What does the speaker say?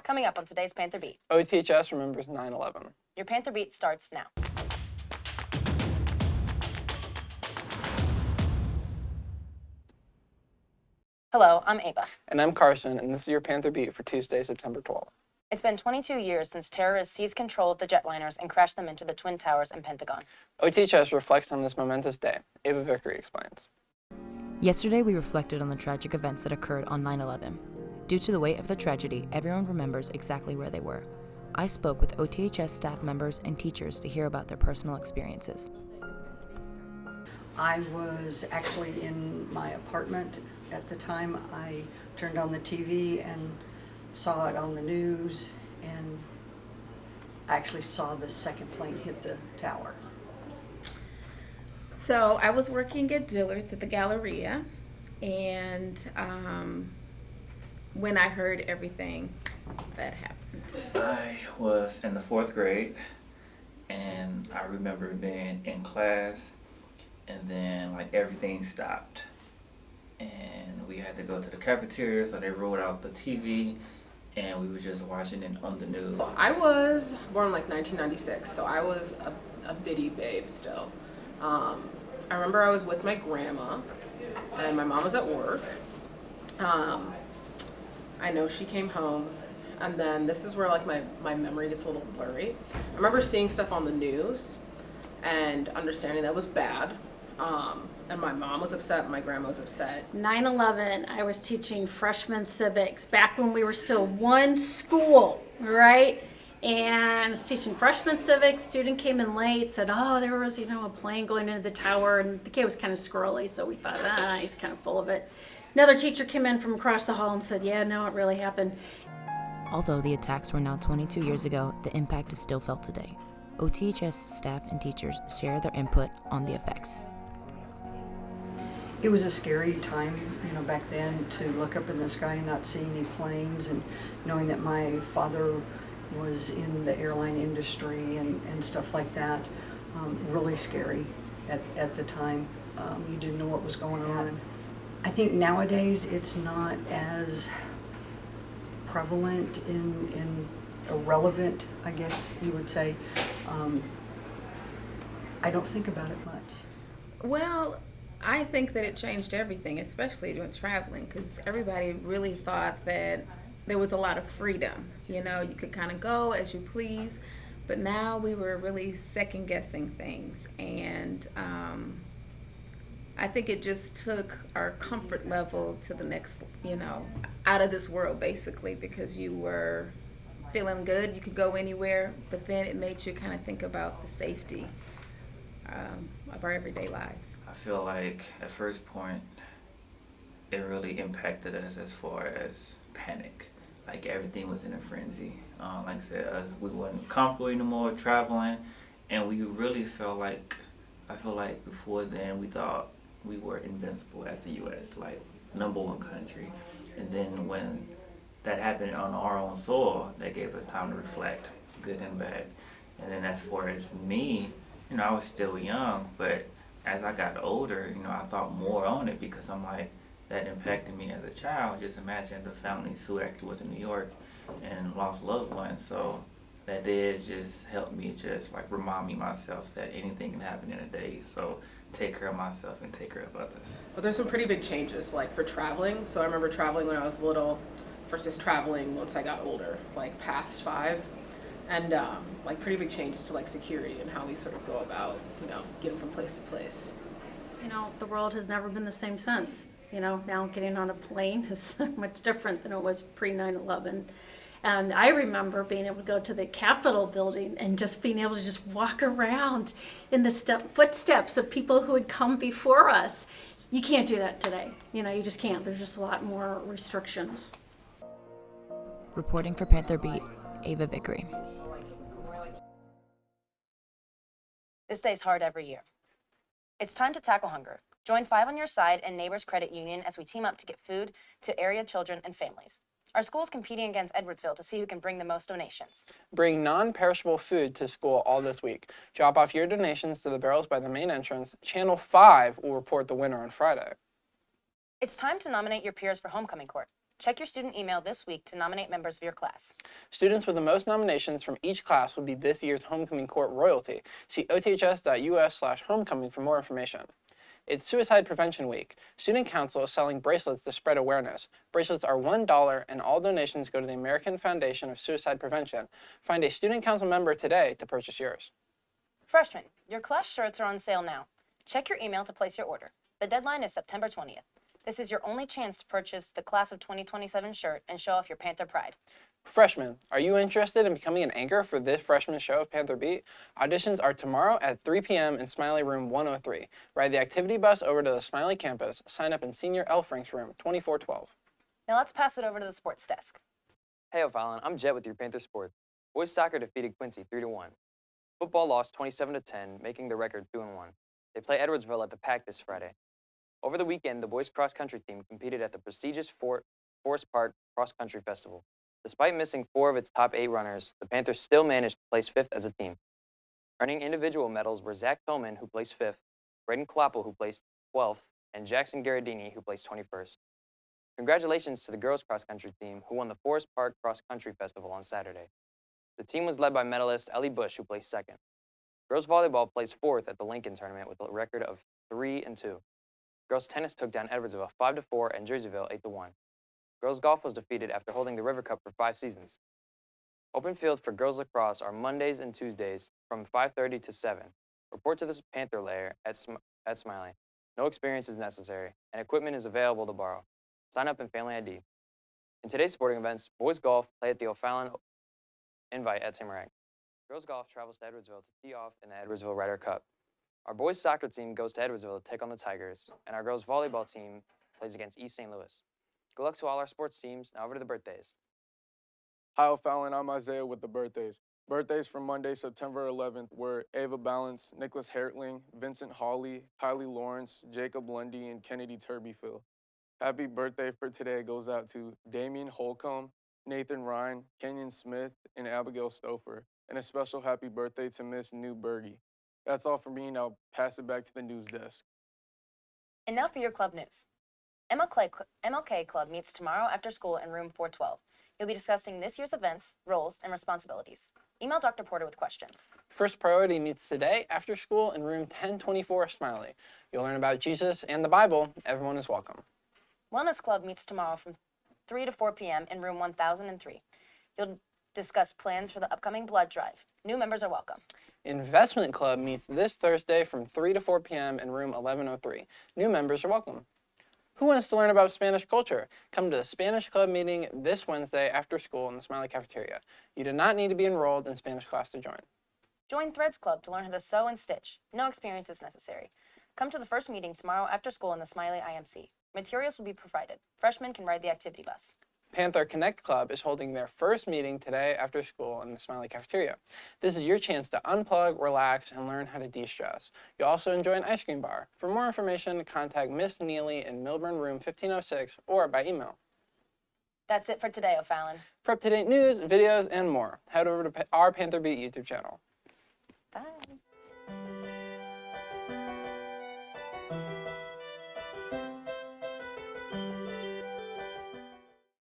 Coming up on today's Panther Beat. OTHS remembers 9/11. Your Panther Beat starts now. Hello, I'm Ava. And I'm Carson, and this is your Panther Beat for Tuesday, September 12th. It's been 22 years since terrorists seized control of the jetliners and crashed them into the Twin Towers and Pentagon. OTHS reflects on this momentous day. Ava Vickery explains. Yesterday, we reflected on the tragic events that occurred on 9/11. Due to the weight of the tragedy, everyone remembers exactly where they were. I spoke with OTHS staff members and teachers to hear about their personal experiences. I was actually in my apartment at the time. I turned on the TV and saw it on the news, and I actually saw the second plane hit the tower. So I was working at Dillard's at the Galleria, and when I heard everything that happened. I was in the 4th grade, and I remember being in class, and then everything stopped, and we had to go to the cafeteria, so they rolled out the TV, and we were just watching it on the news. I was born in 1996, so I was a bitty babe still. I remember I was with my grandma, and my mom was at work. I know she came home, and then this is where my memory gets a little blurry. I remember seeing stuff on the news and understanding that was bad. And my mom was upset, my grandma was upset. 9/11, I was teaching freshman civics back when we were still one school, right? And I was teaching freshman civics. Student came in late, said, oh, there was, a plane going into the tower, and the kid was kind of squirrely, so we thought, he's kind of full of it. Another teacher came in from across the hall and said, yeah, no, it really happened. Although the attacks were now 22 years ago, the impact is still felt today. OTHS staff and teachers share their input on the effects. It was a scary time, back then, to look up in the sky and not see any planes, and knowing that my father was in the airline industry and stuff like that. Really scary at the time. You didn't know what was going on. I think nowadays it's not as prevalent and irrelevant, I guess you would say. I don't think about it much. Well, I think that it changed everything, especially when traveling, because everybody really thought that there was a lot of freedom. You could kind of go as you please, but now we were really second guessing things, and I think it just took our comfort level to the next, out of this world basically, because you were feeling good, you could go anywhere, but then it made you kind of think about the safety of our everyday lives. I feel like at first point, it really impacted us as far as panic. Everything was in a frenzy. Like I said, we weren't comfortable anymore traveling, and we really felt I feel like before then we thought we were invincible as the U.S., #1 country. And then when that happened on our own soil, that gave us time to reflect, good and bad. And then as far as me, I was still young, but as I got older, I thought more on it, because I'm that impacted me as a child. Just imagine the families who actually was in New York and lost loved ones. So that did just help me just remind me myself that anything can happen in a day. So take care of myself and take care of others. But there's some pretty big changes, for traveling. So I remember traveling when I was little versus traveling once I got older, past 5. And pretty big changes to security and how we sort of go about, getting from place to place. The world has never been the same since. Now getting on a plane is much different than it was pre-9/11. And I remember being able to go to the Capitol building and just being able to just walk around in the footsteps of people who had come before us. You can't do that today. You just can't. There's just a lot more restrictions. Reporting for Panther Beat, Ava Vickery. This day's hard every year. It's time to tackle hunger. Join 5 on Your Side and Neighbors Credit Union as we team up to get food to area children and families. Our school is competing against Edwardsville to see who can bring the most donations. Bring non-perishable food to school all this week. Drop off your donations to the barrels by the main entrance. Channel 5 will report the winner on Friday. It's time to nominate your peers for homecoming court. Check your student email this week to nominate members of your class. Students with the most nominations from each class will be this year's homecoming court royalty. See oths.us/homecoming for more information. It's Suicide Prevention Week. Student Council is selling bracelets to spread awareness. Bracelets are $1 and all donations go to the American Foundation of Suicide Prevention. Find a Student Council member today to purchase yours. Freshmen, your class shirts are on sale now. Check your email to place your order. The deadline is September 20th. This is your only chance to purchase the Class of 2027 shirt and show off your Panther pride. Freshmen, are you interested in becoming an anchor for this freshman show of Panther Beat? Auditions are tomorrow at 3 p.m. in Smiley Room 103. Ride the activity bus over to the Smiley campus. Sign up in Senior L. Franks Room 2412. Now let's pass it over to the sports desk. Hey O'Fallon, I'm Jet with your Panther Sports. Boys soccer defeated Quincy 3-1. Football lost 27-10, making the record 2-1. They play Edwardsville at the PAC this Friday. Over the weekend, the boys cross-country team competed at the prestigious Forest Park Cross Country Festival. Despite missing 4 of its top 8 runners, the Panthers still managed to place 5th as a team. Earning individual medals were Zach Tillman, who placed 5th, Braden Kloppel, who placed 12th, and Jackson Garradini, who placed 21st. Congratulations to the girls cross-country team, who won the Forest Park Cross Country Festival on Saturday. The team was led by medalist Ellie Bush, who placed 2nd. Girls volleyball placed 4th at the Lincoln tournament with a record of 3-2. Girls tennis took down Edwardsville 5-4 and Jerseyville 8-1. Girls golf was defeated after holding the River Cup for 5 seasons. Open field for girls lacrosse are Mondays and Tuesdays from 5:30 to 7. Report to the Panther Lair at Smiley. No experience is necessary, and equipment is available to borrow. Sign up and family ID. In today's sporting events, boys golf play at the O'Fallon Invite at Tamarack. Girls golf travels to Edwardsville to tee off in the Edwardsville Ryder Cup. Our boys soccer team goes to Edwardsville to take on the Tigers, and our girls volleyball team plays against East St. Louis. Good luck to all our sports teams. Now over to the birthdays. Hi, O'Fallon. I'm Isaiah with the birthdays. Birthdays from Monday, September 11th were Ava Balance, Nicholas Hertling, Vincent Hawley, Kylie Lawrence, Jacob Lundy, and Kennedy Turbyfield. Happy birthday for today goes out to Damian Holcomb, Nathan Ryan, Kenyon Smith, and Abigail Stouffer. And a special happy birthday to Miss Newbergy. That's all for me, and I'll pass it back to the news desk. And now for your club news. MLK Club meets tomorrow after school in room 412. You'll be discussing this year's events, roles, and responsibilities. Email Dr. Porter with questions. First Priority meets today after school in room 1024 Smiley. You'll learn about Jesus and the Bible. Everyone is welcome. Wellness Club meets tomorrow from 3 to 4 p.m. in room 1003. You'll discuss plans for the upcoming blood drive. New members are welcome. Investment Club meets this Thursday from 3 to 4 p.m. in room 1103. New members are welcome. Who wants to learn about Spanish culture? Come to the Spanish Club meeting this Wednesday after school in the Smiley cafeteria. You do not need to be enrolled in Spanish class to join. Join Threads Club to learn how to sew and stitch. No experience is necessary. Come to the first meeting tomorrow after school in the Smiley IMC. Materials will be provided. Freshmen can ride the activity bus. Panther Connect Club is holding their first meeting today after school in the Smiley cafeteria. This is your chance to unplug, relax, and learn how to de-stress. You'll also enjoy an ice cream bar. For more information, contact Miss Neely in Milburn Room 1506 or by email. That's it for today, O'Fallon. For up-to-date news, videos, and more, head over to our Panther Beat YouTube channel. Bye.